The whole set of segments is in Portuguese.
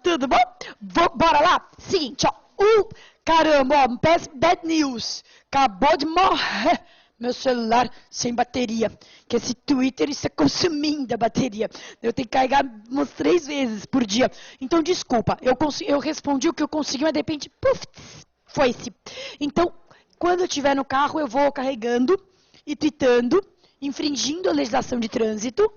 Tudo bom? Bora lá? Seguinte, ó. Caramba, ó, bad news. Acabou de morrer meu celular sem bateria. Que esse Twitter está consumindo a bateria. Eu tenho que carregar umas 3 vezes por dia. Então, desculpa. Eu respondi o que eu consegui, mas de repente, puf, foi-se. Então, quando eu estiver no carro, eu vou carregando e tweetando, infringindo a legislação de trânsito.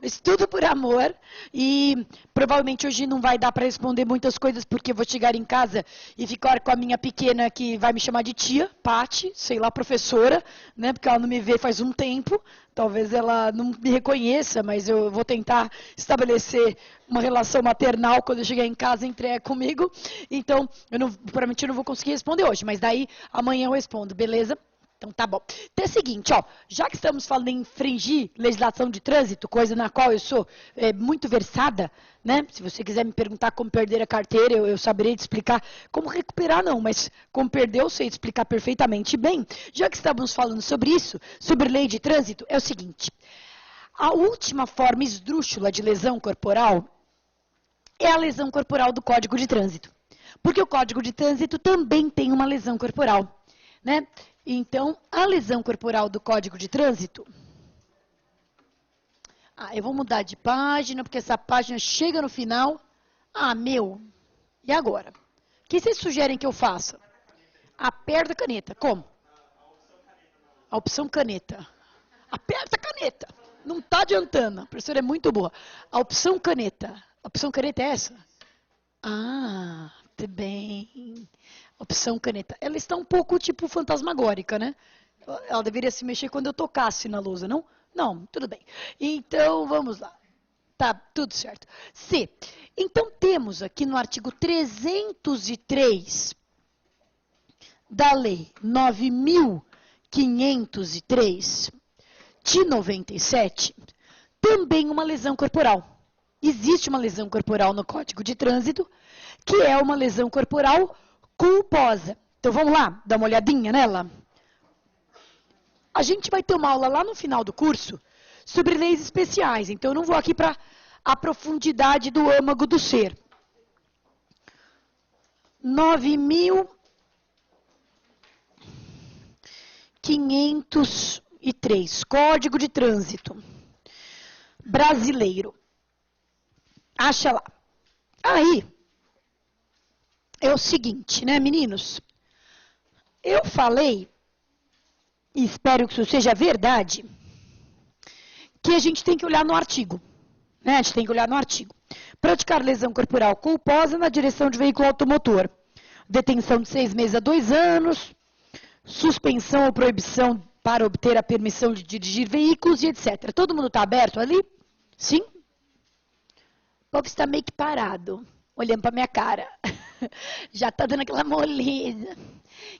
Isso tudo por amor, e provavelmente hoje não vai dar para responder muitas coisas, porque eu vou chegar em casa e ficar com a minha pequena, que vai me chamar de tia, Pati, sei lá, professora, né, porque ela não me vê faz um tempo, talvez ela não me reconheça, mas eu vou tentar estabelecer uma relação maternal quando eu chegar em casa e entregar comigo, então, provavelmente eu não vou conseguir responder hoje, mas daí amanhã eu respondo, beleza? Então, tá bom. Então é o seguinte, ó, já que estamos falando em infringir legislação de trânsito, coisa na qual eu sou muito versada, né? Se você quiser me perguntar como perder a carteira, eu saberei te explicar. Como recuperar, não, mas como perder, eu sei te explicar perfeitamente bem. Já que estamos falando sobre isso, sobre lei de trânsito, é o seguinte. A última forma esdrúxula de lesão corporal é a lesão corporal do Código de Trânsito. Porque o Código de Trânsito também tem uma lesão corporal, né? Então, a lesão corporal do Código de Trânsito... eu vou mudar de página, porque essa página chega no final. E agora? O que vocês sugerem que eu faça? Aperta a caneta. Como? A opção caneta. Aperta a caneta. Não está adiantando. A professora é muito boa. A opção caneta. A opção caneta é essa? Tudo bem. Opção caneta. Ela está um pouco tipo fantasmagórica, né? Ela deveria se mexer quando eu tocasse na lousa, não? Não, tudo bem. Então, vamos lá. Tá, tudo certo. C. Então, temos aqui no artigo 303 da Lei 9.503 de 97, também uma lesão corporal. Existe uma lesão corporal no Código de Trânsito, que é uma lesão corporal culposa. Então, vamos lá, dar uma olhadinha nela? A gente vai ter uma aula lá no final do curso sobre leis especiais. Então, eu não vou aqui para a profundidade do âmago do ser. 9.503, Código de Trânsito brasileiro. Acha lá. Aí, é o seguinte, né, meninos? Eu falei, e espero que isso seja verdade, que a gente tem que olhar no artigo. Né? A gente tem que olhar no artigo. Praticar lesão corporal culposa na direção de veículo automotor. Detenção de 6 meses a 2 anos, suspensão ou proibição para obter a permissão de dirigir veículos e etc. Todo mundo está aberto ali? Sim? O povo está meio que parado, olhando para minha cara. Já está dando aquela moleza,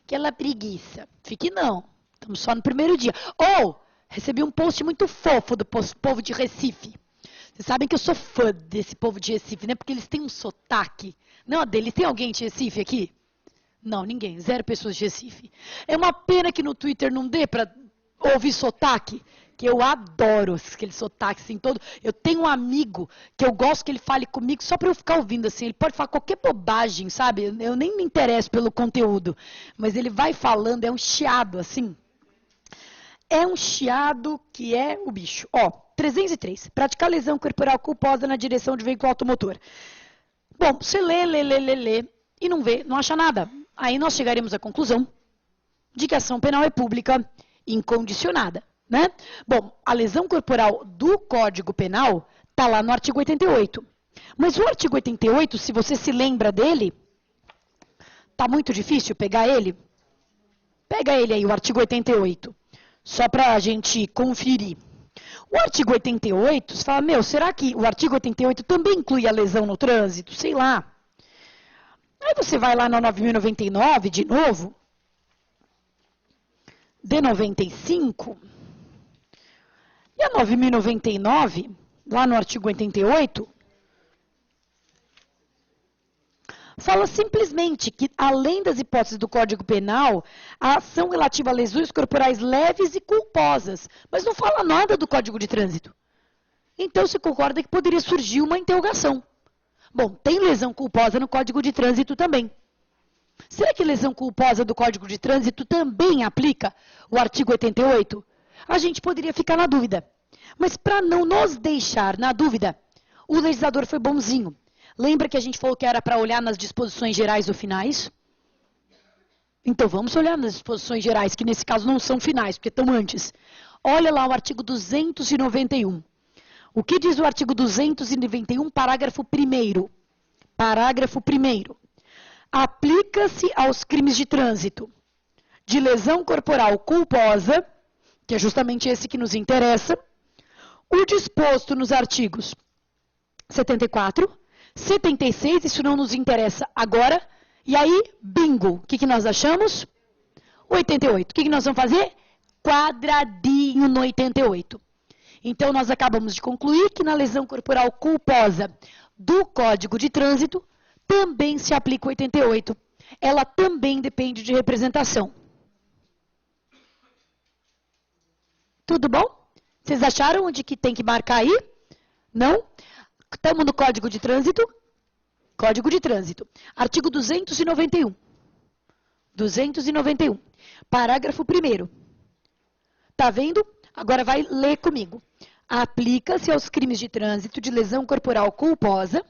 aquela preguiça. Fique não, estamos só no primeiro dia. Recebi um post muito fofo do povo de Recife. Vocês sabem que eu sou fã desse povo de Recife, né? Porque eles têm um sotaque. Não, deles tem alguém de Recife aqui? Não, ninguém. 0 pessoas de Recife. É uma pena que no Twitter não dê para ouvir sotaque, que eu adoro aquele sotaque assim todo. Eu tenho um amigo que eu gosto que ele fale comigo só para eu ficar ouvindo assim. Ele pode falar qualquer bobagem, sabe? Eu nem me interesso pelo conteúdo, mas ele vai falando, é um chiado assim. É um chiado que é o bicho. 303. Praticar lesão corporal culposa na direção de veículo automotor. Bom, você lê e não vê, não acha nada. Aí nós chegaremos à conclusão de que a ação penal é pública incondicionada. Né? Bom, a lesão corporal do Código Penal está lá no artigo 88. Mas o artigo 88, se você se lembra dele, está muito difícil pegar ele? Pega ele aí, o artigo 88, só para a gente conferir. O artigo 88, você fala, será que o artigo 88 também inclui a lesão no trânsito? Sei lá. Aí você vai lá na 9.099, de novo, de 95... E a 9.099, lá no artigo 88, fala simplesmente que, além das hipóteses do Código Penal, a ação relativa a lesões corporais leves e culposas, mas não fala nada do Código de Trânsito. Então, se concorda que poderia surgir uma interrogação. Bom, tem lesão culposa no Código de Trânsito também. Será que lesão culposa do Código de Trânsito também aplica o artigo 88? A gente poderia ficar na dúvida. Mas para não nos deixar na dúvida, o legislador foi bonzinho. Lembra que a gente falou que era para olhar nas disposições gerais ou finais? Então vamos olhar nas disposições gerais, que nesse caso não são finais, porque estão antes. Olha lá o artigo 291. O que diz o artigo 291, parágrafo 1º? Parágrafo 1º. Aplica-se aos crimes de trânsito de lesão corporal culposa, que é justamente esse que nos interessa, o disposto nos artigos 74, 76, isso não nos interessa agora, e aí, bingo, o que nós achamos? 88. O que nós vamos fazer? Quadradinho no 88. Então, nós acabamos de concluir que na lesão corporal culposa do Código de Trânsito, também se aplica o 88. Ela também depende de representação. Tudo bom? Vocês acharam onde que tem que marcar aí? Não? Estamos no Código de Trânsito. Código de Trânsito. Artigo 291. 291. Parágrafo 1º. Tá vendo? Agora vai ler comigo. Aplica-se aos crimes de trânsito de lesão corporal culposa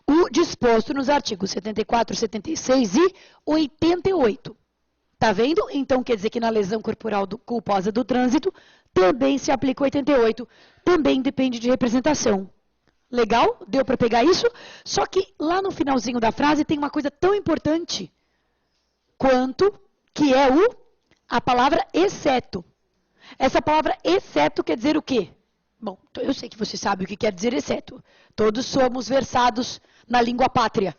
o disposto nos artigos 74, 76 e 88. Tá vendo? Então, quer dizer que na lesão corporal culposa do trânsito, também se aplica o 88. Também depende de representação. Legal? Deu para pegar isso? Só que lá no finalzinho da frase tem uma coisa tão importante quanto que é a palavra exceto. Essa palavra exceto quer dizer o quê? Bom, eu sei que você sabe o que quer dizer exceto. Todos somos versados na língua pátria.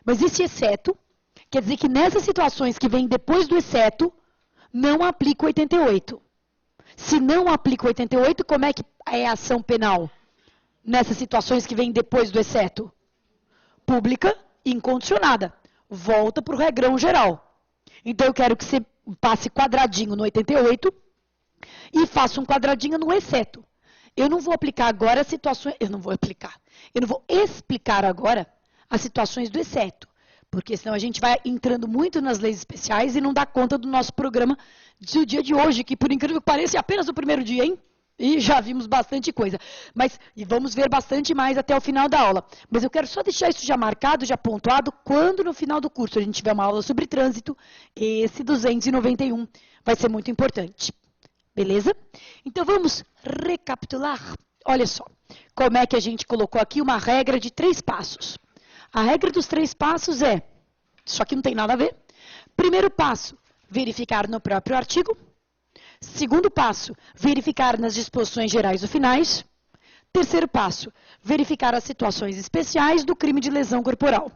Mas esse exceto quer dizer que nessas situações que vêm depois do exceto, não aplica o 88. Se não aplica o 88, como é que é a ação penal? Nessas situações que vêm depois do exceto? Pública e incondicionada. Volta para o regrão geral. Então, eu quero que você passe quadradinho no 88 e faça um quadradinho no exceto. Eu não vou aplicar agora as situações... Eu não vou explicar agora as situações do exceto. Porque senão a gente vai entrando muito nas leis especiais e não dá conta do nosso programa do dia de hoje, que por incrível que pareça é apenas o primeiro dia, hein? E já vimos bastante coisa. E vamos ver bastante mais até o final da aula. Mas eu quero só deixar isso já marcado, já pontuado, quando no final do curso a gente tiver uma aula sobre trânsito, esse 291 vai ser muito importante. Beleza? Então vamos recapitular. Olha só, como é que a gente colocou aqui uma regra de 3 passos. A regra dos 3 passos é, só que não tem nada a ver. Primeiro passo, verificar no próprio artigo. Segundo passo, verificar nas disposições gerais ou finais. Terceiro passo, verificar as situações especiais do crime de lesão corporal.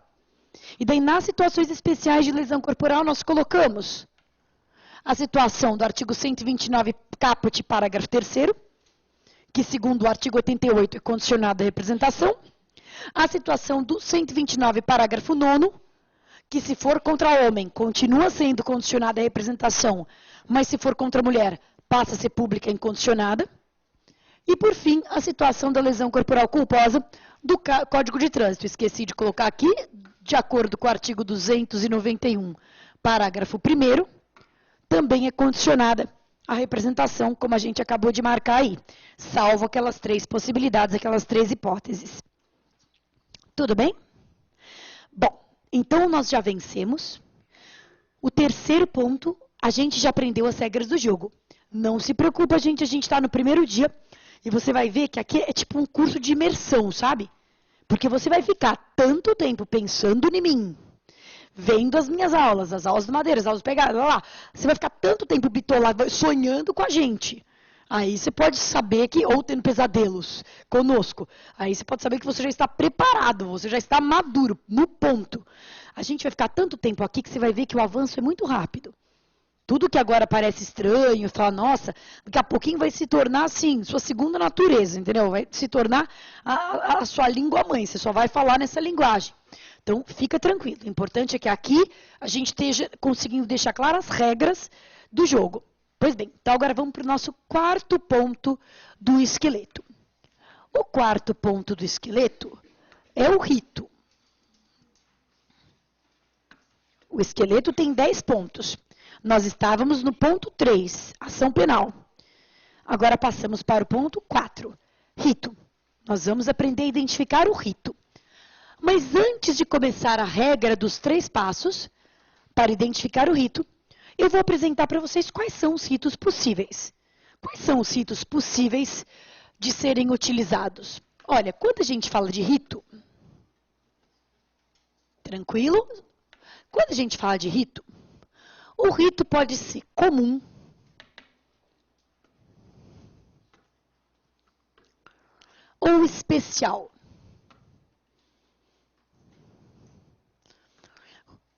E daí, nas situações especiais de lesão corporal, nós colocamos a situação do artigo 129, caput, parágrafo 3º, que segundo o artigo 88 é condicionada à representação. A situação do 129, parágrafo 9º, que se for contra homem, continua sendo condicionada à representação, mas se for contra mulher, passa a ser pública e incondicionada. E, por fim, a situação da lesão corporal culposa do Código de Trânsito. Esqueci de colocar aqui, de acordo com o artigo 291, parágrafo 1º, também é condicionada à representação, como a gente acabou de marcar aí, salvo aquelas 3 possibilidades, aquelas 3 hipóteses. Tudo bem? Bom, então nós já vencemos. O terceiro ponto, a gente já aprendeu as regras do jogo. Não se preocupa, gente, a gente está no primeiro dia e você vai ver que aqui é tipo um curso de imersão, sabe? Porque você vai ficar tanto tempo pensando em mim, vendo as minhas aulas, as aulas do Madeira, as aulas pegadas, lá. Você vai ficar tanto tempo bitolado, sonhando com a gente. Aí você pode saber que, ou tendo pesadelos conosco, aí você pode saber que você já está preparado, você já está maduro, no ponto. A gente vai ficar tanto tempo aqui que você vai ver que o avanço é muito rápido. Tudo que agora parece estranho, fala, nossa, daqui a pouquinho vai se tornar, assim, sua segunda natureza, entendeu? Vai se tornar a sua língua mãe, você só vai falar nessa linguagem. Então, fica tranquilo. O importante é que aqui a gente esteja conseguindo deixar claras as regras do jogo. Pois bem, então agora vamos para o nosso quarto ponto do esqueleto. O quarto ponto do esqueleto é o rito. O esqueleto tem 10 pontos. Nós estávamos no ponto 3, ação penal. Agora passamos para o ponto 4, rito. Nós vamos aprender a identificar o rito. Mas antes de começar a regra dos 3 passos, para identificar o rito, eu vou apresentar para vocês quais são os ritos possíveis. Quais são os ritos possíveis de serem utilizados? Olha, quando a gente fala de rito, tranquilo? Quando a gente fala de rito, o rito pode ser comum, ou especial.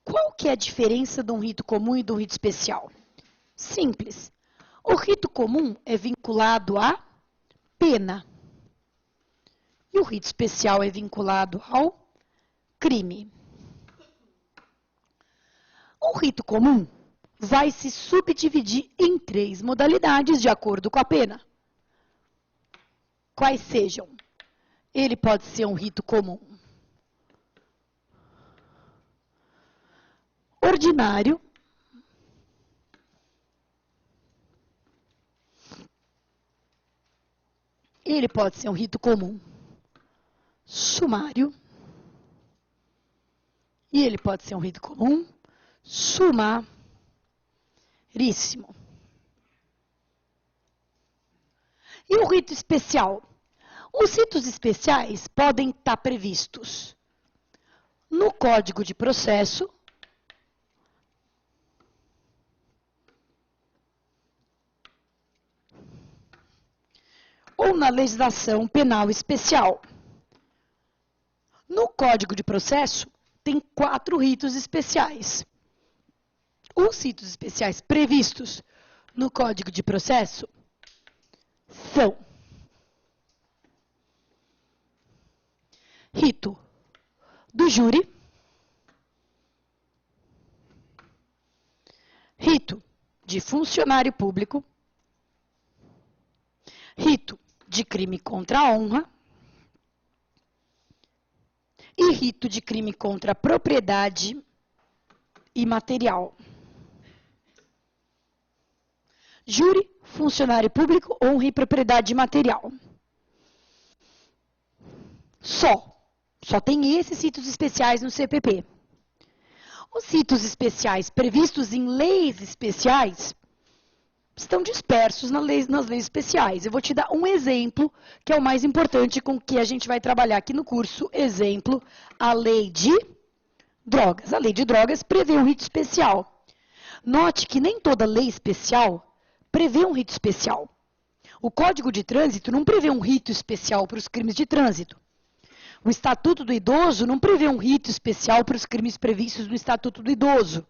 Qual que é a diferença de um rito comum e de um rito especial? Simples. O rito comum é vinculado à pena. E o rito especial é vinculado ao crime. O rito comum vai se subdividir em 3 modalidades de acordo com a pena. Quais sejam? Ele pode ser um rito comum ordinário, ele pode ser um rito comum sumário, e ele pode ser um rito comum sumaríssimo. E o rito especial? Os ritos especiais podem estar previstos no Código de Processo, ou na legislação penal especial. No Código de Processo, tem 4 ritos especiais. Os ritos especiais previstos no Código de Processo são rito do júri, rito de funcionário público, rito de crime contra a honra e rito de crime contra a propriedade imaterial. Júri, funcionário público, honra e propriedade imaterial. Só tem esses ritos especiais no CPP. Os ritos especiais previstos em leis especiais estão dispersos nas leis especiais. Eu vou te dar um exemplo, que é o mais importante com que a gente vai trabalhar aqui no curso. Exemplo, a lei de drogas. A lei de drogas prevê um rito especial. Note que nem toda lei especial prevê um rito especial. O Código de Trânsito não prevê um rito especial para os crimes de trânsito. O Estatuto do Idoso não prevê um rito especial para os crimes previstos no Estatuto do Idoso.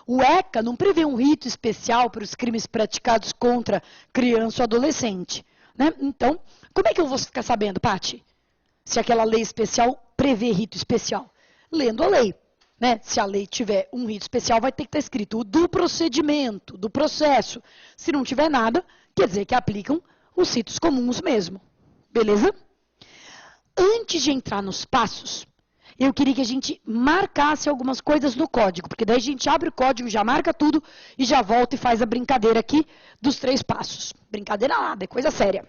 O ECA não prevê um rito especial para os crimes praticados contra criança ou adolescente. Né? Então, como é que eu vou ficar sabendo, Pati, se aquela lei especial prevê rito especial? Lendo a lei. Né? Se a lei tiver um rito especial, vai ter que estar escrito o do procedimento, do processo. Se não tiver nada, quer dizer que aplicam os ritos comuns mesmo. Beleza? Antes de entrar nos passos, eu queria que a gente marcasse algumas coisas no código, porque daí a gente abre o código, já marca tudo e já volta e faz a brincadeira aqui dos 3 passos. Brincadeira nada, é coisa séria.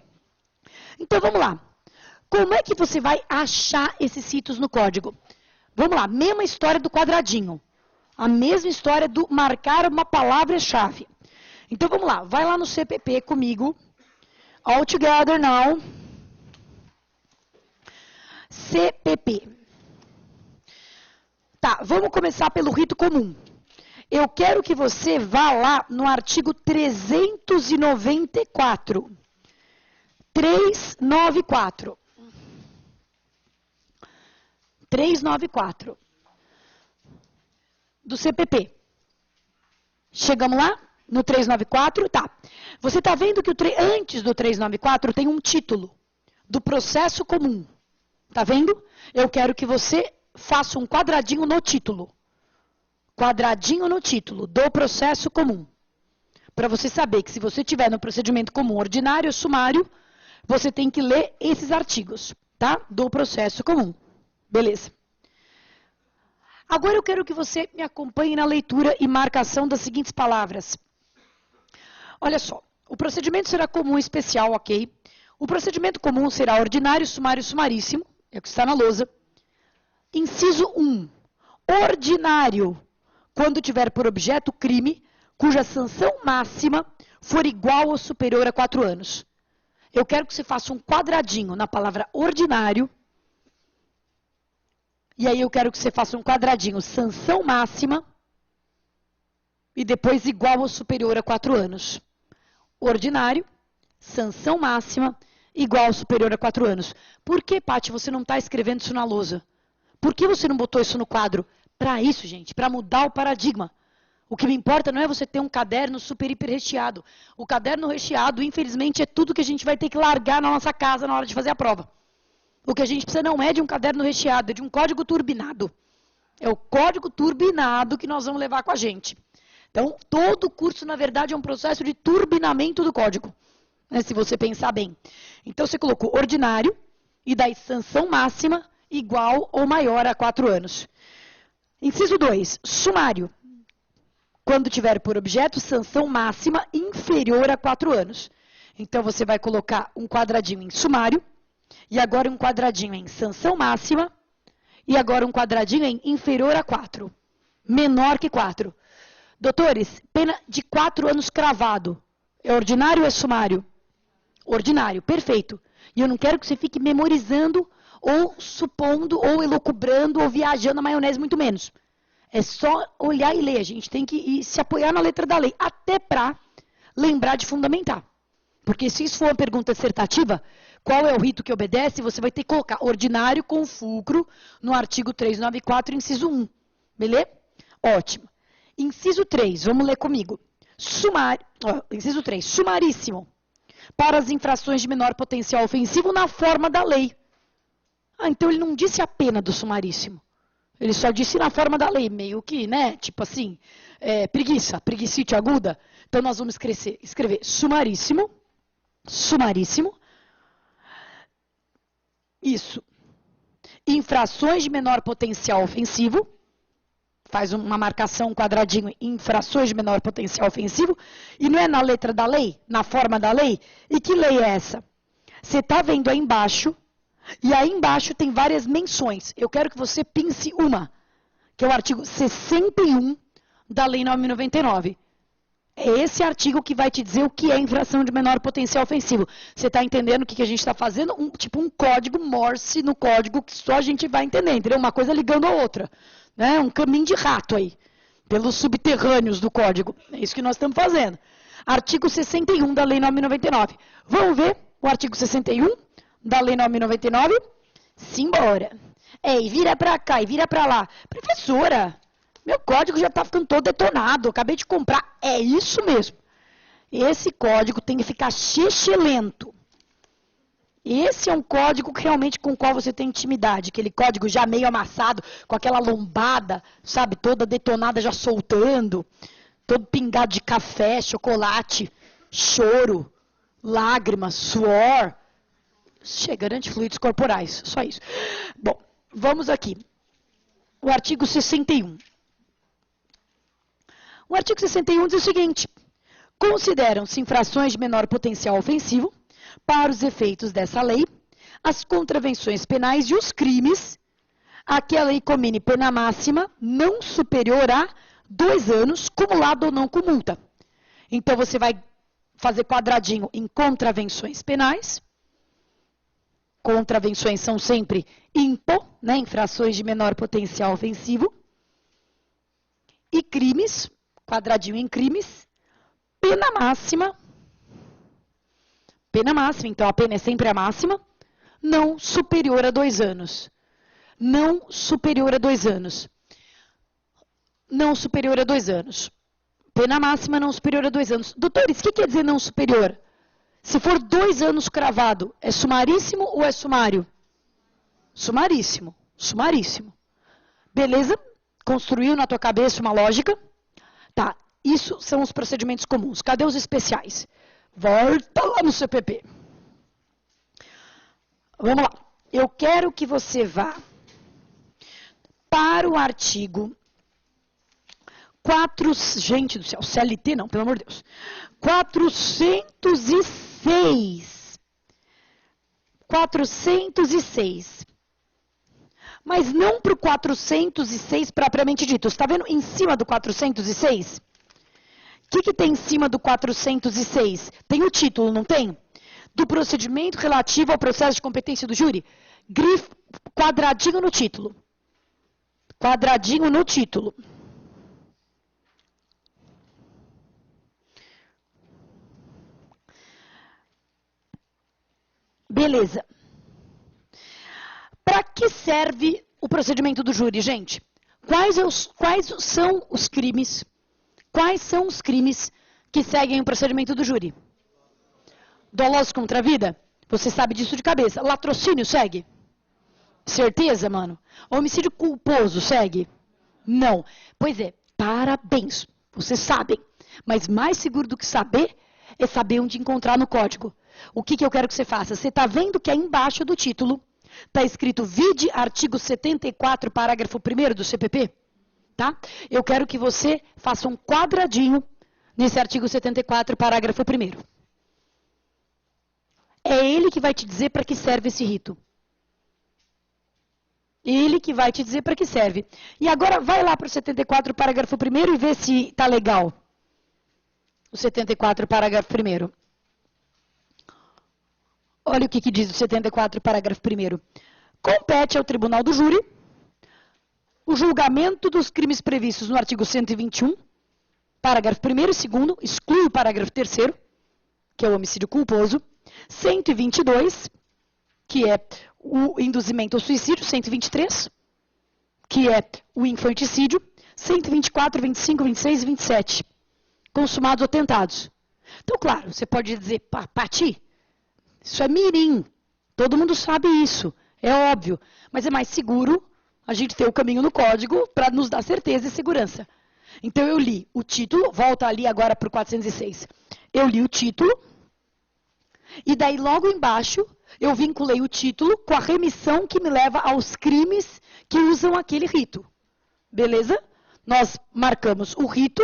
Então, vamos lá. Como é que você vai achar esses ritos no código? Vamos lá, mesma história do quadradinho. A mesma história do marcar uma palavra-chave. Então, vamos lá. Vai lá no CPP comigo. All together now. CPP. Tá, vamos começar pelo rito comum. Eu quero que você vá lá no artigo 394. 394. 394. Do CPP. Chegamos lá? No 394? Tá. Você está vendo que antes do 394 tem um título do processo comum. Tá vendo? Eu quero que você faça um quadradinho no título. Quadradinho no título do processo comum. Para você saber que se você tiver no procedimento comum ordinário ou sumário, você tem que ler esses artigos, tá? Do processo comum. Beleza. Agora eu quero que você me acompanhe na leitura e marcação das seguintes palavras. Olha só, o procedimento será comum e especial, ok? O procedimento comum será ordinário, sumário e sumaríssimo, é o que está na lousa. Inciso 1. Ordinário, quando tiver por objeto crime, cuja sanção máxima for igual ou superior a 4 anos. Eu quero que você faça um quadradinho na palavra ordinário. E aí eu quero que você faça um quadradinho sanção máxima e depois igual ou superior a 4 anos. Ordinário, sanção máxima, igual ou superior a 4 anos. Por que, Paty, você não está escrevendo isso na lousa? Por que você não botou isso no quadro? Para isso, gente, para mudar o paradigma. O que me importa não é você ter um caderno super hiper recheado. O caderno recheado, infelizmente, é tudo que a gente vai ter que largar na nossa casa na hora de fazer a prova. O que a gente precisa não é de um caderno recheado, é de um código turbinado. É o código turbinado que nós vamos levar com a gente. Então, todo curso, na verdade, é um processo de turbinamento do código, né, se você pensar bem. Então, você colocou ordinário e daí sanção máxima igual ou maior a 4 anos. Inciso 2, sumário. Quando tiver por objeto sanção máxima inferior a 4 anos. Então, você vai colocar um quadradinho em sumário, e agora um quadradinho em sanção máxima, e agora um quadradinho em inferior a 4. Menor que 4. Doutores, pena de 4 anos cravado. É ordinário ou é sumário? Ordinário, perfeito. E eu não quero que você fique memorizando, ou supondo, ou elucubrando, ou viajando na maionese, muito menos. É só olhar e ler. A gente tem que se apoiar na letra da lei, até para lembrar de fundamentar. Porque se isso for uma pergunta dissertativa, qual é o rito que obedece, você vai ter que colocar ordinário com fulcro no artigo 394, inciso 1. Beleza? Ótimo. Inciso 3, vamos ler comigo. Inciso 3, sumaríssimo. Para as infrações de menor potencial ofensivo na forma da lei. Então ele não disse a pena do sumaríssimo. Ele só disse na forma da lei, meio que, né? Tipo assim, preguicite aguda. Então nós vamos escrever sumaríssimo. Sumaríssimo. Isso. Infrações de menor potencial ofensivo. Faz uma marcação, um quadradinho, infrações de menor potencial ofensivo. E não é na letra da lei? Na forma da lei? E que lei é essa? Você está vendo aí embaixo, e aí embaixo tem várias menções. Eu quero que você pense uma, que é o artigo 61 da Lei 9.099. É esse artigo que vai te dizer o que é infração de menor potencial ofensivo. Você está entendendo o que a gente está fazendo? Tipo um código Morse no código que só a gente vai entender, entendeu? Uma coisa ligando a outra. Né? Um caminho de rato aí, pelos subterrâneos do código. É isso que nós estamos fazendo. Artigo 61 da Lei 9.099. Vamos ver o artigo 61 da Lei 9.099? Simbora. E vira para cá, e vira para lá. Professora, meu código já está ficando todo detonado, acabei de comprar. É isso mesmo. Esse código tem que ficar lento. Esse é um código que realmente com o qual você tem intimidade. Aquele código já meio amassado, com aquela lombada, sabe, toda detonada, já soltando. Todo pingado de café, chocolate, choro, lágrimas, suor. Chega, antifluidos corporais, só isso. Bom, vamos aqui. O artigo 61. O artigo 61 diz o seguinte: consideram-se infrações de menor potencial ofensivo, para os efeitos dessa lei, as contravenções penais e os crimes a que a lei comine pena máxima não superior a 2 anos, cumulado ou não com multa. Então, você vai fazer quadradinho em contravenções penais. Contravenções são sempre IMPO, né, infrações de menor potencial ofensivo. E crimes, quadradinho em crimes, pena máxima. Pena máxima, então a pena é sempre a máxima, não superior a 2 anos. Não superior a 2 anos. Não superior a 2 anos. Pena máxima não superior a 2 anos. Doutores, o que quer dizer não superior? Se for 2 anos cravado, é sumaríssimo ou é sumário? Sumaríssimo. Sumaríssimo. Beleza? Construiu na tua cabeça uma lógica? Tá, isso são os procedimentos comuns. Cadê os especiais? Volta lá no CPP. Vamos lá. Eu quero que você vá para o artigo 4, gente do céu, CLT não, pelo amor de Deus, 406. 406. Mas não para o 406 propriamente dito. Você está vendo em cima do 406? O que tem em cima do 406? Tem o título, não tem? Do procedimento relativo ao processo de competência do júri. Quadradinho no título. Quadradinho no título. Beleza. Para que serve o procedimento do júri, gente? Quais são os crimes? Quais são os crimes que seguem o procedimento do júri? Doloso contra a vida? Você sabe disso de cabeça. Latrocínio segue? Certeza, mano? Homicídio culposo segue? Não. Pois é, parabéns. Vocês sabem. Mas mais seguro do que saber é saber onde encontrar no código. O que eu quero que você faça? Você está vendo que aí embaixo do título está escrito vide artigo 74, parágrafo 1º do CPP? Tá? Eu quero que você faça um quadradinho nesse artigo 74, parágrafo 1º. É ele que vai te dizer para que serve esse rito. Ele que vai te dizer para que serve. E agora vai lá para o 74, parágrafo 1º e vê se está legal. O 74, parágrafo 1º. Olha o que diz o 74, parágrafo 1º. Compete ao tribunal do júri o julgamento dos crimes previstos no artigo 121, parágrafo 1º e 2º, exclui o parágrafo 3º, que é o homicídio culposo, 122, que é o induzimento ao suicídio, 123, que é o infanticídio, 124, 25, 26 e 27, consumados ou tentados. Então, claro, você pode dizer, Pati, isso é mirim, todo mundo sabe isso, é óbvio, mas é mais seguro a gente ter o caminho no código para nos dar certeza e segurança. Então eu li o título, volta ali agora para o 406, eu li o título, e daí logo embaixo eu vinculei o título com a remissão que me leva aos crimes que usam aquele rito. Beleza? Nós marcamos o rito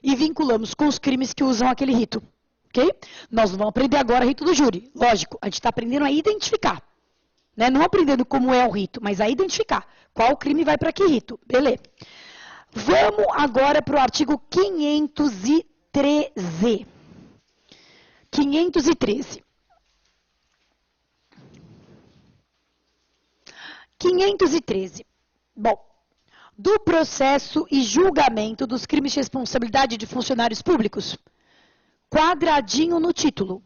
e vinculamos com os crimes que usam aquele rito. Ok? Nós não vamos aprender agora o rito do júri. Lógico, a gente está aprendendo a identificar. Né? Não aprendendo como é o rito, mas a identificar. Qual crime vai para que rito? Beleza. Vamos agora para o artigo 513. 513. 513. Bom, do processo e julgamento dos crimes de responsabilidade de funcionários públicos. Quadradinho no título.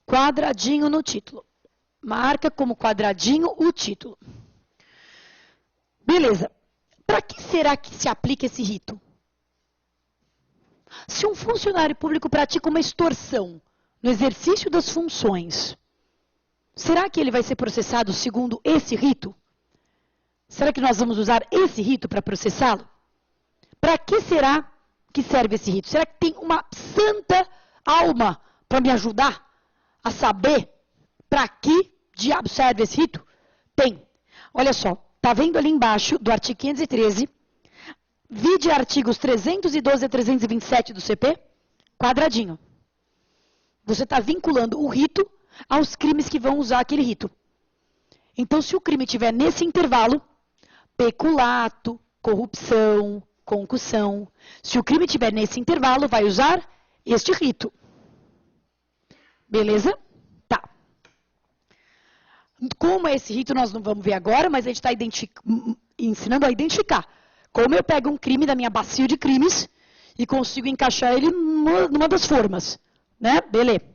Quadradinho no título. Marca como quadradinho o título. Beleza. Para que será que se aplica esse rito? Se um funcionário público pratica uma extorsão no exercício das funções, será que ele vai ser processado segundo esse rito? Será que nós vamos usar esse rito para processá-lo? Para que será que serve esse rito? Será que tem uma santa alma para me ajudar a saber para que diabo serve esse rito? Tem. Olha só, tá vendo ali embaixo do artigo 513, vide artigos 312 a 327 do CP, quadradinho. Você está vinculando o rito aos crimes que vão usar aquele rito. Então, se o crime estiver nesse intervalo, peculato, corrupção, concussão, se o crime estiver nesse intervalo, vai usar este rito. Beleza? Tá. Como é esse rito, nós não vamos ver agora, mas a gente está ensinando a identificar. Como eu pego um crime da minha bacia de crimes e consigo encaixar ele numa das formas. Né? Beleza.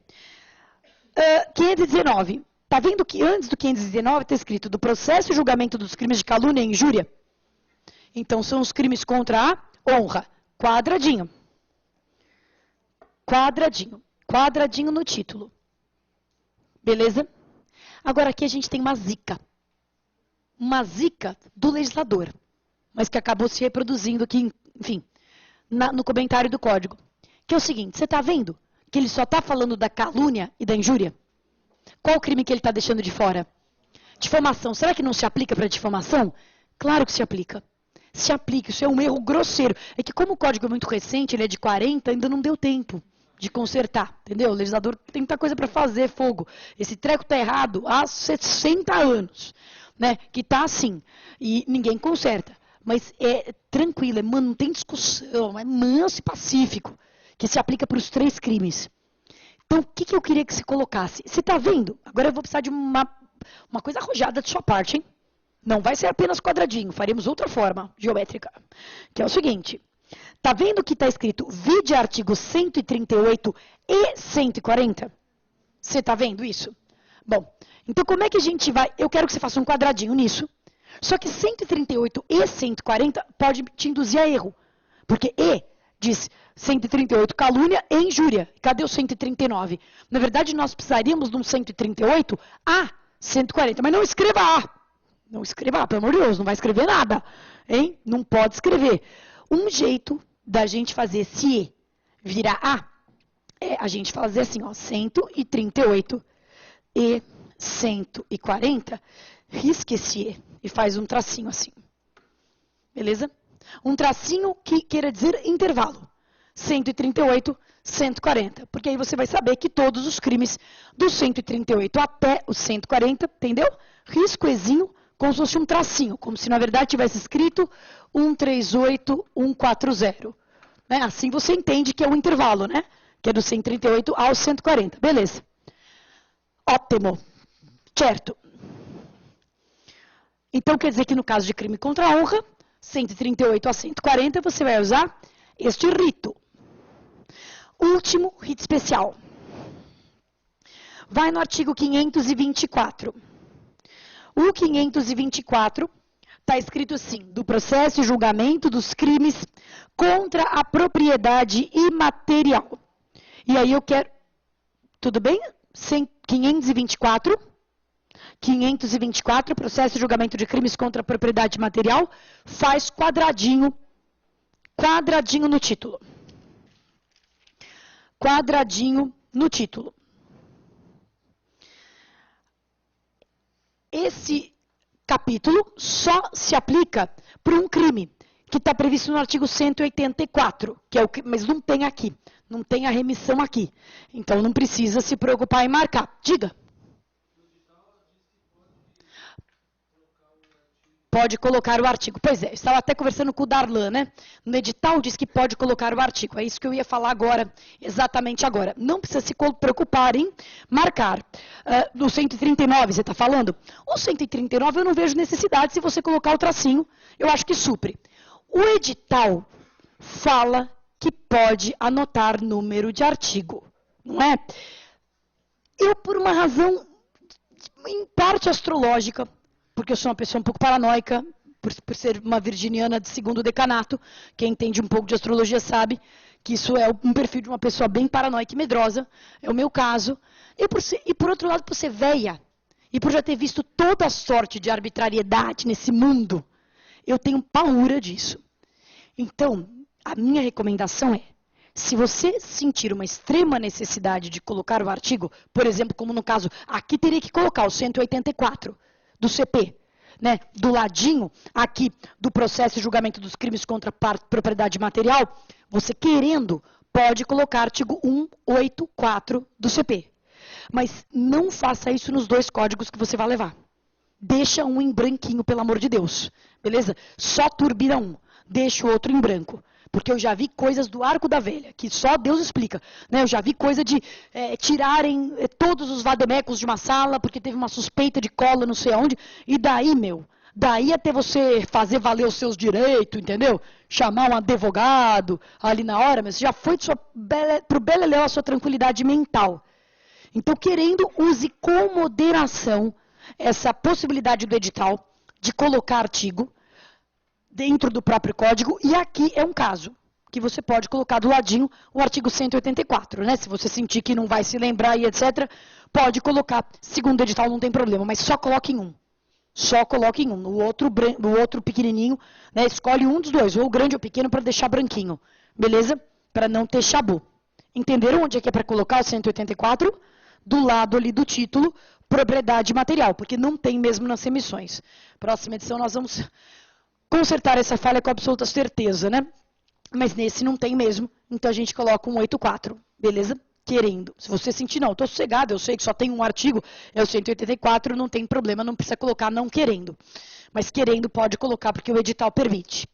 519. Está vendo que antes do 519 está escrito do processo e julgamento dos crimes de calúnia e injúria? Então, são os crimes contra a honra. Quadradinho. Quadradinho. Quadradinho no título. Beleza? Agora, aqui a gente tem uma zica. Uma zica do legislador. Mas que acabou se reproduzindo aqui, enfim, no comentário do código. Que é o seguinte, você está vendo que ele só está falando da calúnia e da injúria? Qual o crime que ele está deixando de fora? Difamação. Será que não se aplica para difamação? Claro que se aplica. Se aplica, isso é um erro grosseiro. É que como o código é muito recente, ele é de 40, ainda não deu tempo de consertar, entendeu? O legislador tem muita coisa para fazer, fogo. Esse treco tá errado há 60 anos, né? Que tá assim, e ninguém conserta. Mas é tranquilo, mano, não tem discussão, é manso e pacífico, que se aplica para os 3 crimes. Então, o que eu queria que você colocasse? Você tá vendo? Agora eu vou precisar de uma coisa arrojada de sua parte, hein? Não vai ser apenas quadradinho, faremos outra forma geométrica, que é o seguinte. Tá vendo que está escrito vide artigo 138 e 140? Você tá vendo isso? Bom, então como é que a gente vai... Eu quero que você faça um quadradinho nisso, só que 138 e 140 pode te induzir a erro, porque E diz 138 calúnia e injúria. Cadê o 139? Na verdade, nós precisaríamos de um 138 a 140, mas não escreva A. Não escreva, pelo amor de Deus, não vai escrever nada, hein? Não pode escrever. Um jeito da gente fazer esse E virar A é a gente fazer assim, ó, 138 e 140, risca esse E faz um tracinho assim. Beleza? Um tracinho que queira dizer intervalo. 138, 140. Porque aí você vai saber que todos os crimes do 138 até o 140, entendeu? Risco Ezinho como se fosse um tracinho, como se na verdade tivesse escrito 138, 140. Né? Assim você entende que é o intervalo, né? Que é do 138 ao 140. Beleza. Ótimo. Certo. Então quer dizer que no caso de crime contra a honra, 138 a 140, você vai usar este rito. Último rito especial. Vai no artigo 524. O 524 está escrito assim, do processo e julgamento dos crimes contra a propriedade imaterial. E aí eu quero... Tudo bem? 524. 524, processo e julgamento de crimes contra a propriedade imaterial, faz quadradinho no título. Quadradinho no título. Esse capítulo só se aplica para um crime que está previsto no artigo 184, que é o que, mas não tem aqui, não tem a remissão aqui. Então não precisa se preocupar em marcar. Diga. Pode colocar o artigo. Pois é, eu estava até conversando com o Darlan, né? No edital diz que pode colocar o artigo. É isso que eu ia falar agora, exatamente agora. Não precisa se preocupar em marcar. No 139, você está falando? O 139 eu não vejo necessidade se você colocar o tracinho. Eu acho que supre. O edital fala que pode anotar número de artigo, não é? Eu, por uma razão, em parte astrológica, porque eu sou uma pessoa um pouco paranoica, por ser uma virginiana de segundo decanato, quem entende um pouco de astrologia sabe que isso é um perfil de uma pessoa bem paranoica e medrosa, é o meu caso. E por outro lado, por ser velha, e por já ter visto toda a sorte de arbitrariedade nesse mundo, eu tenho paura disso. Então, a minha recomendação é, se você sentir uma extrema necessidade de colocar o artigo, por exemplo, como no caso, aqui teria que colocar o 184 do CP, né, do ladinho aqui do processo e julgamento dos crimes contra a propriedade material, você querendo pode colocar artigo 184 do CP. Mas não faça isso nos 2 códigos que você vai levar. Deixa um em branquinho, pelo amor de Deus. Beleza? Só turbina um. Deixa o outro em branco. Porque eu já vi coisas do arco da velha, que só Deus explica. Né? Eu já vi coisa de tirarem todos os vademecums de uma sala, porque teve uma suspeita de cola não sei aonde. E daí, daí até você fazer valer os seus direitos, entendeu? Chamar um advogado ali na hora, mas já foi para o beleléu a sua tranquilidade mental. Então, querendo, use com moderação essa possibilidade do edital de colocar artigo dentro do próprio código, e aqui é um caso que você pode colocar do ladinho o artigo 184, né? Se você sentir que não vai se lembrar e etc., pode colocar, segundo o edital não tem problema, mas só coloque em um. Só coloque em um. No outro pequenininho, né? Escolhe um dos 2, ou o grande ou o pequeno, para deixar branquinho, beleza? Para não ter chabu. Entenderam onde é que é para colocar o 184? Do lado ali do título, propriedade material, porque não tem mesmo nas remissões. Próxima edição nós vamos consertar essa falha com absoluta certeza, né? Mas nesse não tem mesmo, então a gente coloca um 8.4, beleza? Querendo. Se você sentir, não, estou sossegado, eu sei que só tem um artigo, é o 184, não tem problema, não precisa colocar não querendo. Mas querendo pode colocar, porque o edital permite.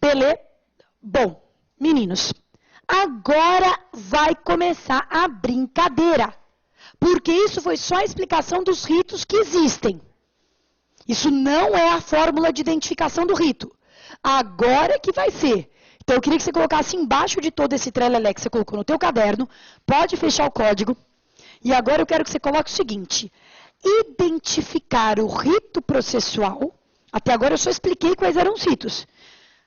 Beleza? Bom, meninos, agora vai começar a brincadeira. Porque isso foi só a explicação dos ritos que existem. Isso não é a fórmula de identificação do rito. Agora que vai ser. Então, eu queria que você colocasse embaixo de todo esse trelelé que você colocou no teu caderno. Pode fechar o código. E agora eu quero que você coloque o seguinte. Identificar o rito processual. Até agora eu só expliquei quais eram os ritos.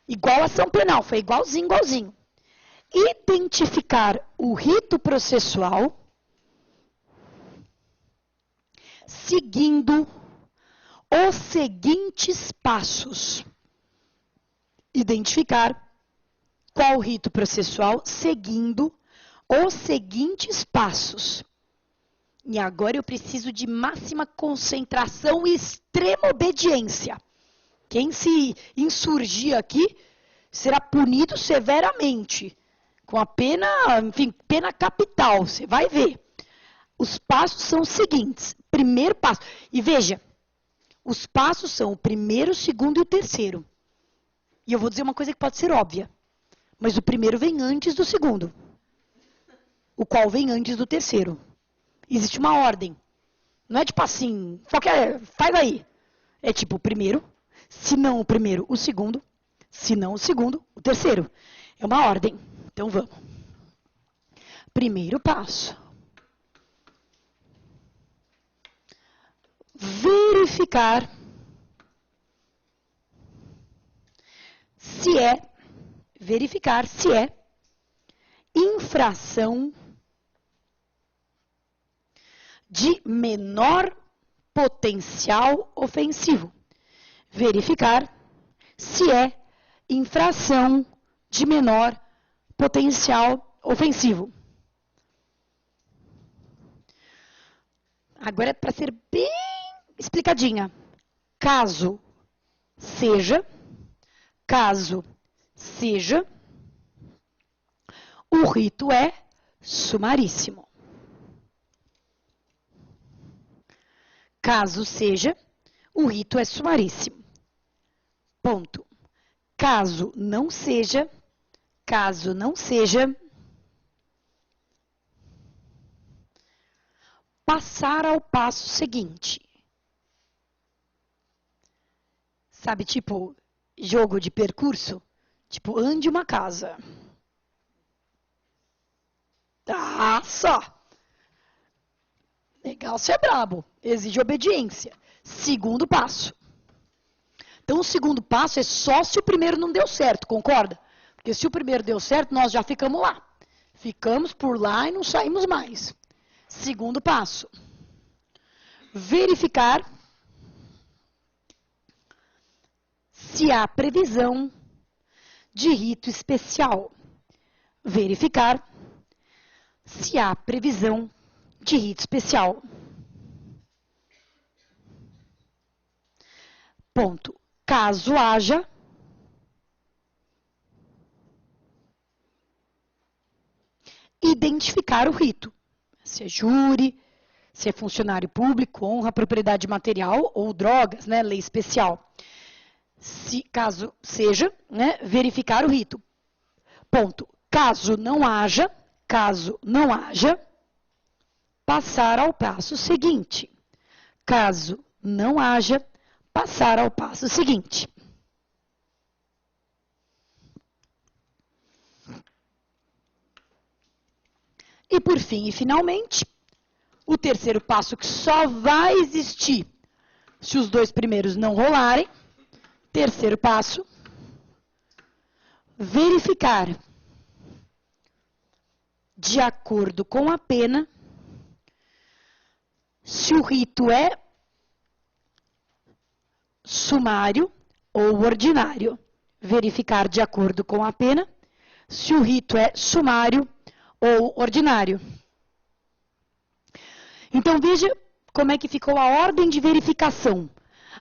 Igual a ação penal, foi igualzinho. Identificar o rito processual seguindo os seguintes passos. Identificar qual rito processual seguindo os seguintes passos. E agora eu preciso de máxima concentração e extrema obediência. Quem se insurgir aqui será punido severamente, com a pena, enfim, pena capital, você vai ver. Os passos são os seguintes. Primeiro passo. E veja, os passos são o primeiro, o segundo e o terceiro. E eu vou dizer uma coisa que pode ser óbvia. Mas o primeiro vem antes do segundo. O qual vem antes do terceiro. Existe uma ordem. Não é tipo assim, faz aí. É tipo o primeiro, se não o primeiro, o segundo. Se não o segundo, o terceiro. É uma ordem. Então vamos. Primeiro passo. Verificar se é infração de menor potencial ofensivo. Verificar se é infração de menor potencial ofensivo. Agora é para ser bem explicadinha. Caso seja, o rito é sumaríssimo. Caso seja, o rito é sumaríssimo. Ponto. Caso não seja, passar ao passo seguinte. Sabe, tipo, jogo de percurso? Tipo, ande uma casa. Ah, só. Legal, você é brabo. Exige obediência. Segundo passo. Então, o segundo passo é só se o primeiro não deu certo, concorda? Porque se o primeiro deu certo, nós já ficamos lá. Ficamos por lá e não saímos mais. Segundo passo. Verificar se há previsão de rito especial. Verificar se há previsão de rito especial. Ponto. Caso haja, identificar o rito. Se é júri, se é funcionário público, honra, propriedade material ou drogas, né, lei especial. Se, caso seja, né, verificar o rito. Ponto. Caso não haja, passar ao passo seguinte. Caso não haja, passar ao passo seguinte. E por fim e finalmente, o terceiro passo que só vai existir se os dois primeiros não rolarem. Terceiro passo, verificar de acordo com a pena se o rito é sumário ou ordinário. Verificar de acordo com a pena se o rito é sumário ou ordinário. Então, veja como é que ficou a ordem de verificação.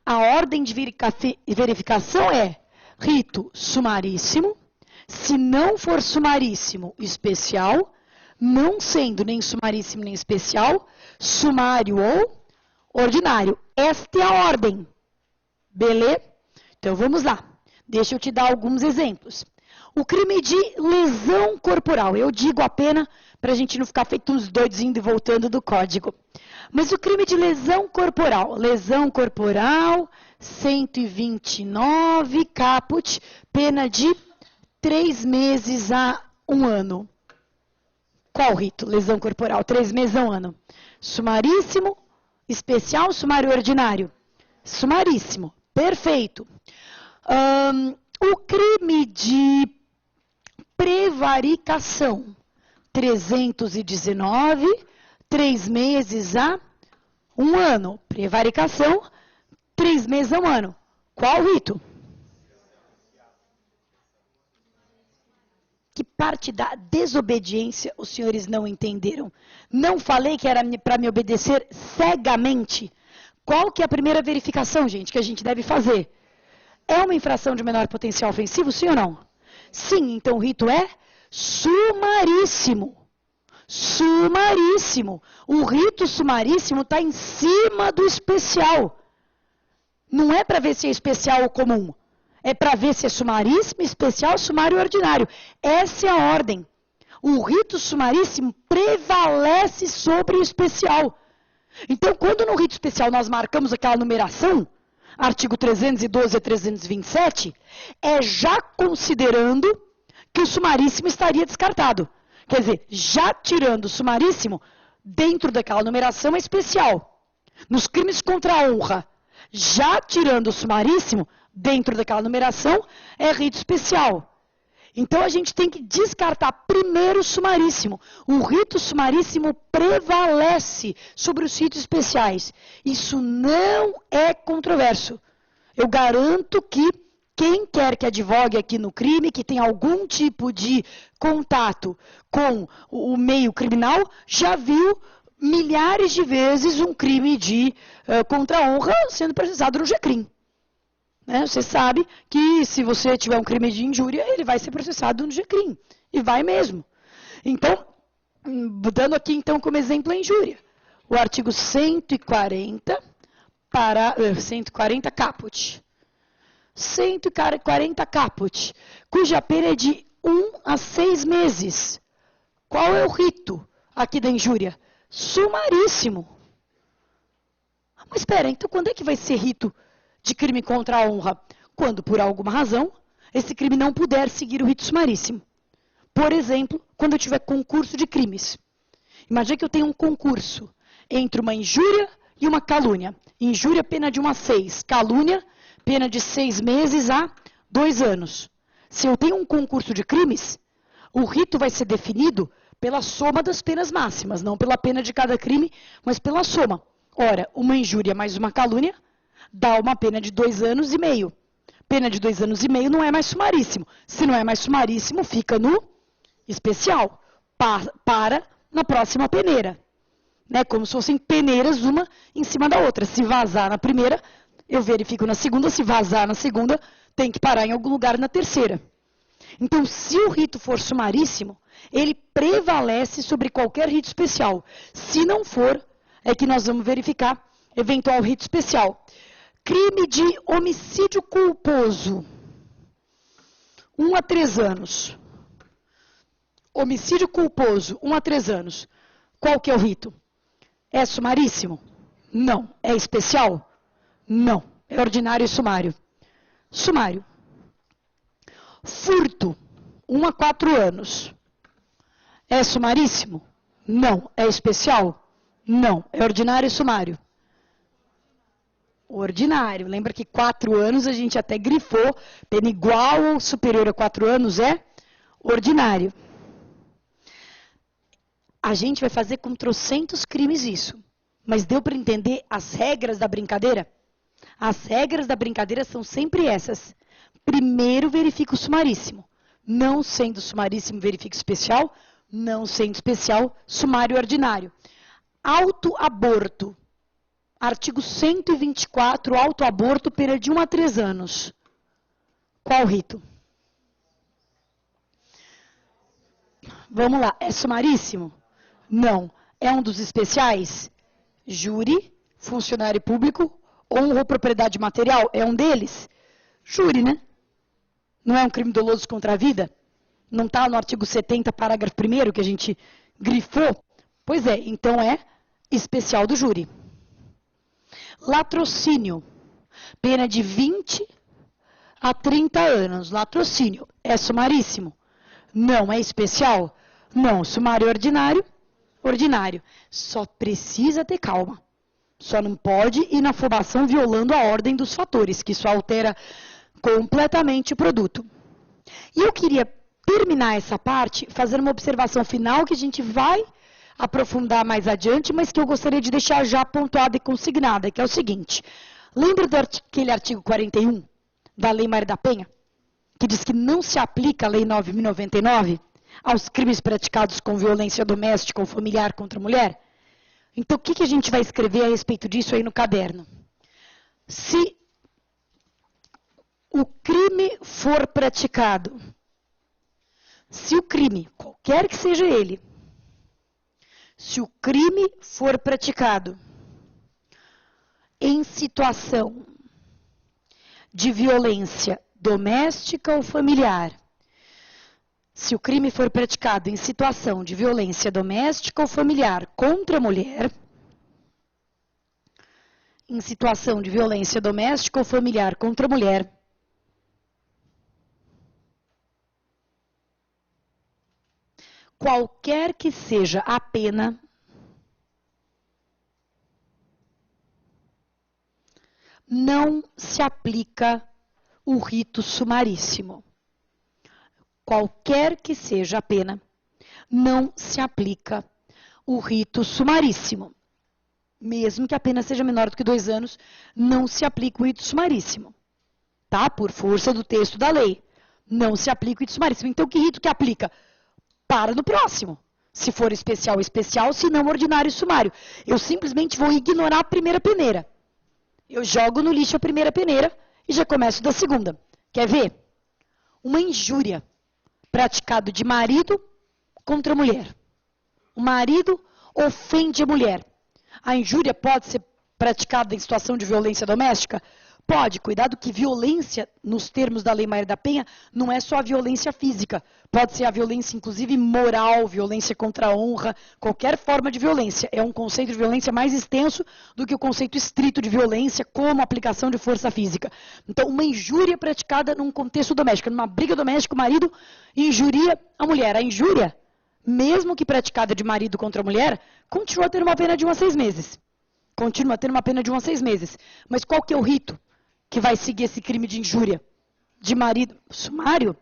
A ordem de verificação é rito sumaríssimo, se não for sumaríssimo, especial, não sendo nem sumaríssimo nem especial, sumário ou ordinário. Esta é a ordem. Beleza? Então vamos lá. Deixa eu te dar alguns exemplos. O crime de lesão corporal. Eu digo a pena para a gente não ficar feito uns doidos indo e voltando do código. Mas o crime de lesão corporal. Lesão corporal, 129, caput, pena de 3 meses a 1 ano. Qual rito? Lesão corporal, 3 meses a 1 ano. Sumaríssimo, especial, sumário ordinário. Sumaríssimo, perfeito. O crime de prevaricação, 319, 3 meses a 1 ano. Prevaricação, 3 meses a 1 ano. Qual rito? Que parte da desobediência os senhores não entenderam? Não falei que era para me obedecer cegamente? Qual que é a primeira verificação, gente, que a gente deve fazer? É uma infração de menor potencial ofensivo, sim ou não? Sim, então o rito é sumaríssimo. Sumaríssimo. O rito sumaríssimo está em cima do especial. Não é para ver se é especial ou comum. É para ver se é sumaríssimo, especial, sumário ordinário. Essa é a ordem. O rito sumaríssimo prevalece sobre o especial. Então, quando no rito especial nós marcamos aquela numeração, artigo 312 a 327, é já considerando que o sumaríssimo estaria descartado. Quer dizer, já tirando o sumaríssimo, dentro daquela numeração é especial. Nos crimes contra a honra, já tirando o sumaríssimo, dentro daquela numeração, é rito especial. Então, a gente tem que descartar primeiro o sumaríssimo. O rito sumaríssimo prevalece sobre os ritos especiais. Isso não é controverso. Eu garanto que quem quer que advogue aqui no crime, que tem algum tipo de contato com o meio criminal, já viu milhares de vezes um crime de contra a honra sendo processado no GCRIM. Você sabe que se você tiver um crime de injúria, ele vai ser processado no GCRIM. E vai mesmo. Então, dando aqui então como exemplo a injúria. O artigo 140 caput. 140 caput, cuja pena é de 1 a 6 meses. Qual é o rito aqui da injúria? Sumaríssimo. Mas espera, então quando é que vai ser rito de crime contra a honra? Quando, por alguma razão, esse crime não puder seguir o rito sumaríssimo. Por exemplo, quando eu tiver concurso de crimes. Imagina que eu tenho um concurso entre uma injúria e uma calúnia. Injúria, pena de 1 a 6. Calúnia, pena de 6 meses a 2 anos. Se eu tenho um concurso de crimes, o rito vai ser definido pela soma das penas máximas, não pela pena de cada crime, mas pela soma. Ora, uma injúria mais uma calúnia dá uma pena de 2 anos e meio. Pena de 2 anos e meio não é mais sumaríssimo. Se não é mais sumaríssimo, fica no especial. Para na próxima peneira. Como se fossem peneiras uma em cima da outra. Se vazar na primeira, eu verifico na segunda. Se vazar na segunda, tem que parar em algum lugar na terceira. Então, se o rito for sumaríssimo, ele prevalece sobre qualquer rito especial. Se não for, é que nós vamos verificar eventual rito especial. Crime de homicídio culposo. 1 a 3 anos. Homicídio culposo, 1 a 3 anos. Qual que é o rito? É sumaríssimo? Não. É especial? Não. É ordinário e sumário. Sumário. Furto, 1 a 4 anos. É sumaríssimo? Não. É especial? Não. É ordinário e sumário. Ordinário. Lembra que 4 anos a gente até grifou, pena igual ou superior a 4 anos é ordinário. A gente vai fazer com trocentos crimes isso. Mas deu para entender as regras da brincadeira? As regras da brincadeira são sempre essas. Primeiro verifica o sumaríssimo. Não sendo sumaríssimo, verifica o especial. Não sendo especial, sumário ordinário. Autoaborto. Artigo 124, autoaborto, pena de 1 a 3 anos. Qual rito? Vamos lá, é sumaríssimo? Não. É um dos especiais? Júri, funcionário público, honra ou propriedade material? É um deles? Júri, né? Não é um crime doloso contra a vida? Não está no artigo 70, parágrafo 1º, que a gente grifou? Pois é, então é especial do júri. Latrocínio, pena de 20 a 30 anos. Latrocínio, é sumaríssimo? Não. É especial? Não. Sumário ordinário? Ordinário. Só precisa ter calma. Só não pode ir na afobação violando a ordem dos fatores, que isso altera completamente o produto. E eu queria terminar essa parte fazendo uma observação final que a gente vai aprofundar mais adiante, mas que eu gostaria de deixar já pontuada e consignada, que é o seguinte. Lembra daquele artigo 41 da Lei Maria da Penha, que diz que não se aplica a Lei 9.099 aos crimes praticados com violência doméstica ou familiar contra a mulher? Então, o que a gente vai escrever a respeito disso aí no caderno? Se o crime for praticado, se o crime, qualquer que seja ele, se o crime for praticado em situação de violência doméstica ou familiar, se o crime for praticado em situação de violência doméstica ou familiar contra a mulher, em situação de violência doméstica ou familiar contra a mulher, qualquer que seja a pena, não se aplica o rito sumaríssimo. Qualquer que seja a pena, não se aplica o rito sumaríssimo. Mesmo que a pena seja menor do que 2 anos, não se aplica o rito sumaríssimo. Tá? Por força do texto da lei. Não se aplica o rito sumaríssimo. Então, que rito que aplica? Para no próximo. Se for especial, especial. Se não, ordinário e sumário. Eu simplesmente vou ignorar a primeira peneira. Eu jogo no lixo a primeira peneira e já começo da segunda. Quer ver? Uma injúria praticada de marido contra a mulher. O marido ofende a mulher. A injúria pode ser praticada em situação de violência doméstica? Pode. Cuidado que violência, nos termos da Lei Maria da Penha, não é só a violência física. Pode ser a violência, inclusive, moral, violência contra a honra, qualquer forma de violência. É um conceito de violência mais extenso do que o conceito estrito de violência, como aplicação de força física. Então, uma injúria praticada num contexto doméstico, numa briga doméstica, o marido injuria a mulher. A injúria, mesmo que praticada de marido contra a mulher, continua tendo uma pena de 1 a 6 meses. Continua tendo uma pena de 1 a 6 meses. Mas qual que é o rito que vai seguir esse crime de injúria de marido? Sumário?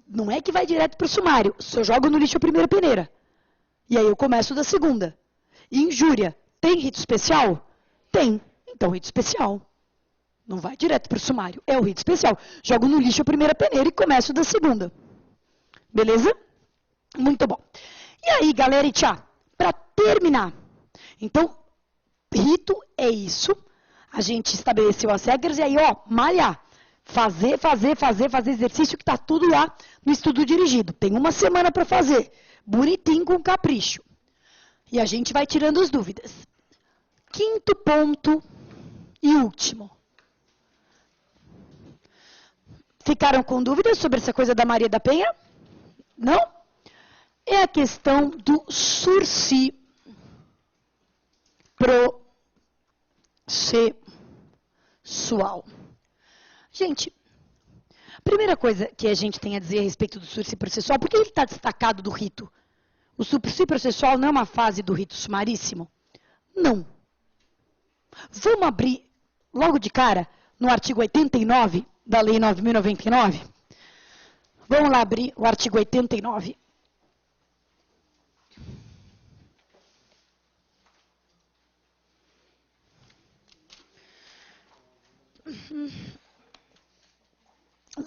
Não é que vai direto para o sumário. Se eu jogo no lixo a primeira peneira. E aí eu começo da segunda. E injúria, tem rito especial? Tem. Então, rito especial. Não vai direto para o sumário. É o rito especial. Jogo no lixo a primeira peneira e começo da segunda. Beleza? Muito bom. E aí, galera, para terminar. Então, rito é isso. A gente estabeleceu as regras e aí, ó, malhar. Fazer exercício que está tudo lá no estudo dirigido. Tem 1 semana para fazer. Bonitinho, com capricho. E a gente vai tirando as dúvidas. 5º ponto e último. Ficaram com dúvidas sobre essa coisa da Maria da Penha? Não? É a questão do sursi processual. Gente, a primeira coisa que a gente tem a dizer a respeito do sursi processual, por que ele está destacado do rito? O sursi processual não é uma fase do rito sumaríssimo? Não. Vamos abrir logo de cara no artigo 89 da Lei 9.099? Vamos lá abrir o artigo 89.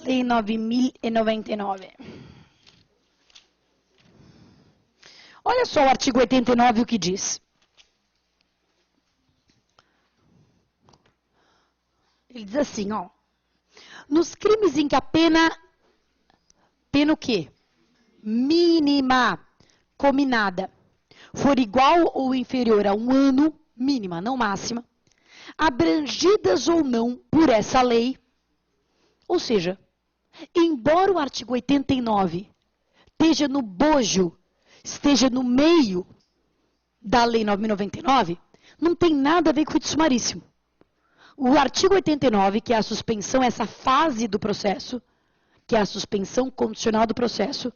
Lei 9.099. Olha só o artigo 89 o que diz. Ele diz assim, ó. Nos crimes em que a pena o quê? Mínima combinada for igual ou inferior a 1 ano, mínima, não máxima, abrangidas ou não por essa lei, ou seja, embora o artigo 89 esteja no bojo, esteja no meio da Lei 9.099, não tem nada a ver com o rito sumaríssimo. O artigo 89, que é a suspensão, essa fase do processo, que é a suspensão condicional do processo,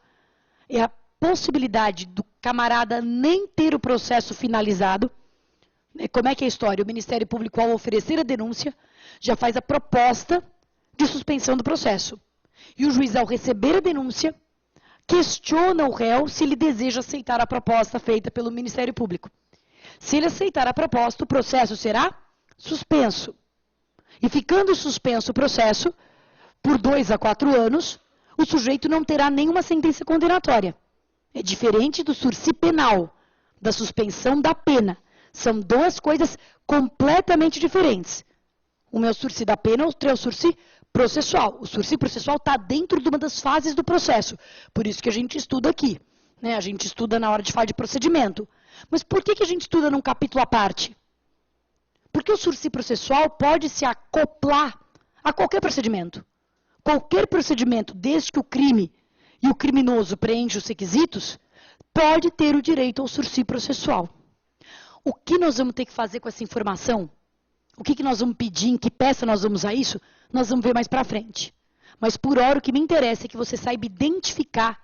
é a possibilidade do camarada nem ter o processo finalizado. Como é que é a história? O Ministério Público, ao oferecer a denúncia, já faz a proposta de suspensão do processo. E o juiz, ao receber a denúncia, questiona o réu se ele deseja aceitar a proposta feita pelo Ministério Público. Se ele aceitar a proposta, o processo será suspenso. E ficando suspenso o processo, por 2 a 4 anos, o sujeito não terá nenhuma sentença condenatória. É diferente do sursi penal, da suspensão da pena. São duas coisas completamente diferentes. Um é o sursi da pena, outro é o sursi processual. O sursi processual está dentro de uma das fases do processo. Por isso que a gente estuda aqui. Né? A gente estuda na hora de falar de procedimento. Mas por que a gente estuda num capítulo à parte? Porque o sursi processual pode se acoplar a qualquer procedimento. Qualquer procedimento, desde que o crime e o criminoso preenche os requisitos, pode ter o direito ao sursi processual. O que nós vamos ter que fazer com essa informação? O que nós vamos pedir? Em que peça nós vamos usar isso? Nós vamos ver mais para frente. Mas por hora o que me interessa é que você saiba identificar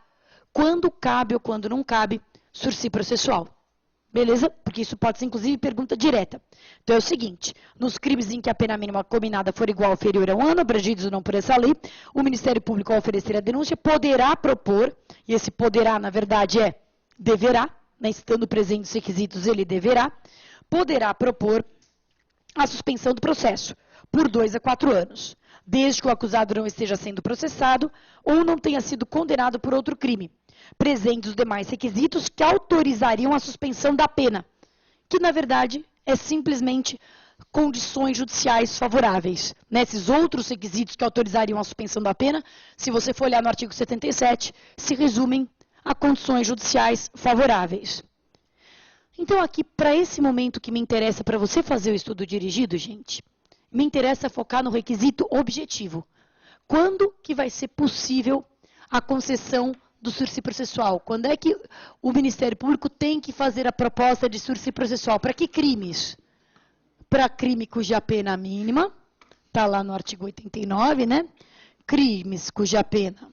quando cabe ou quando não cabe sursi processual. Beleza? Porque isso pode ser, inclusive, pergunta direta. Então é o seguinte, nos crimes em que a pena mínima combinada for igual ou inferior a 1 ano, abrangidos ou não por essa lei, o Ministério Público, ao oferecer a denúncia, poderá propor, e esse poderá, na verdade, é deverá, né, estando presentes os requisitos, ele deverá, poderá propor a suspensão do processo por 2 a 4 anos, desde que o acusado não esteja sendo processado ou não tenha sido condenado por outro crime, presentes os demais requisitos que autorizariam a suspensão da pena, que, na verdade, é simplesmente condições judiciais favoráveis. Nesses outros requisitos que autorizariam a suspensão da pena, se você for olhar no artigo 77, se resumem a condições judiciais favoráveis. Então, aqui, para esse momento que me interessa para você fazer o estudo dirigido, gente, me interessa focar no requisito objetivo. Quando que vai ser possível a concessão do sursi processual? Quando é que o Ministério Público tem que fazer a proposta de sursi processual? Para que crimes? Para crime cuja pena mínima, está lá no artigo 89, né? Crimes cuja pena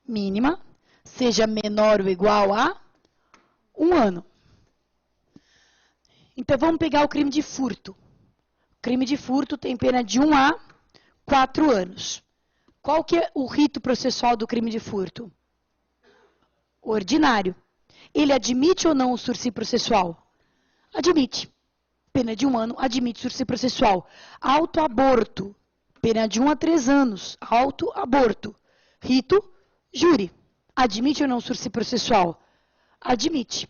mínima seja menor ou igual a 1 ano. Então, vamos pegar o crime de furto. O crime de furto tem pena de 1 a 4 anos. Qual que é o rito processual do crime de furto? Ordinário. Ele admite ou não o sursi processual? Admite. Pena de 1 ano, admite sursi processual. Autoaborto. Pena de 1 a 3 anos. Autoaborto. Rito, júri. Admite ou não o sursi processual? Admite.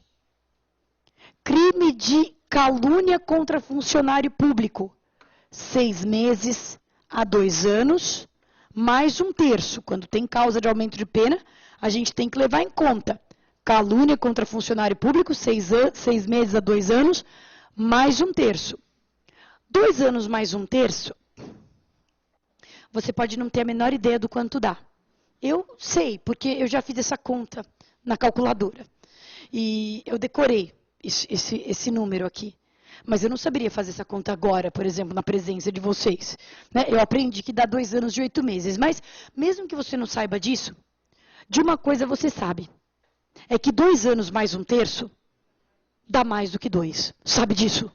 Crime de calúnia contra funcionário público. 6 meses a 2 anos, mais 1/3. Quando tem causa de aumento de pena, a gente tem que levar em conta. Calúnia contra funcionário público, 6 meses a 2 anos, mais 1/3. 2 anos mais 1/3, você pode não ter a menor ideia do quanto dá. Eu sei, porque eu já fiz essa conta na calculadora. E eu decorei esse número aqui. Mas eu não saberia fazer essa conta agora, por exemplo, na presença de vocês. Né? Eu aprendi que dá 2 anos de 8 meses. Mas, mesmo que você não saiba disso, de uma coisa você sabe. É que 2 anos mais 1/3 dá mais do que 2. Sabe disso?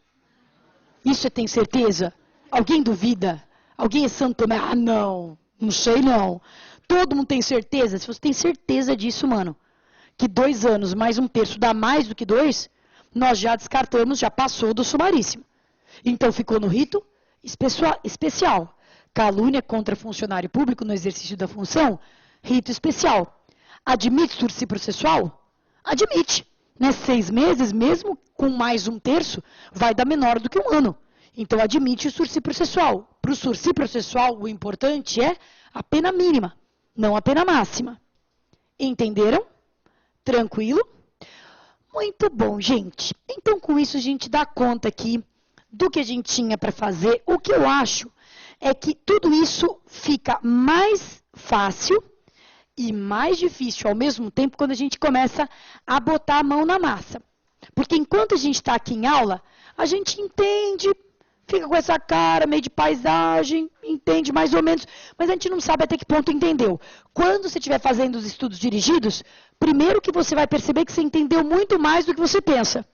Isso você tem certeza? Alguém duvida? Alguém é santo Tomé? Ah, não sei não. Todo mundo tem certeza? Se você tem certeza disso, mano, que 2 anos mais 1/3 dá mais do que 2, nós já descartamos, já passou do sumaríssimo. Então, ficou no rito especial. Calúnia contra funcionário público no exercício da função, rito especial. Admite sursi processual? Admite. 6 meses, mesmo com mais 1/3, vai dar menor do que 1 ano. Então, admite o sursi processual. Para o sursi processual, o importante é a pena mínima, não a pena máxima. Entenderam? Tranquilo? Muito bom, gente. Então, com isso, a gente dá conta aqui do que a gente tinha para fazer. O que eu acho é que tudo isso fica mais fácil e mais difícil ao mesmo tempo quando a gente começa a botar a mão na massa. Porque enquanto a gente está aqui em aula, a gente entende, fica com essa cara meio de paisagem, entende mais ou menos, mas a gente não sabe até que ponto entendeu. Quando você estiver fazendo os estudos dirigidos, primeiro que você vai perceber que você entendeu muito mais do que você pensa.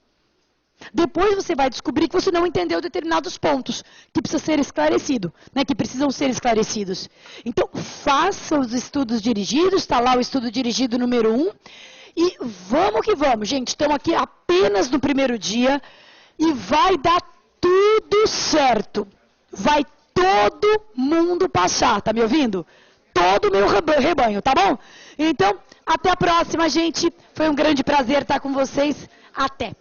Depois você vai descobrir que você não entendeu determinados pontos que precisa ser esclarecido, né, que precisam ser esclarecidos. Então, faça os estudos dirigidos, está lá o estudo dirigido número 1, e vamos que vamos, gente. Estamos aqui apenas no primeiro dia e vai dar tudo certo. Vai todo mundo passar, tá me ouvindo? Todo o meu rebanho, tá bom? Então, até a próxima, gente. Foi um grande prazer estar com vocês. Até.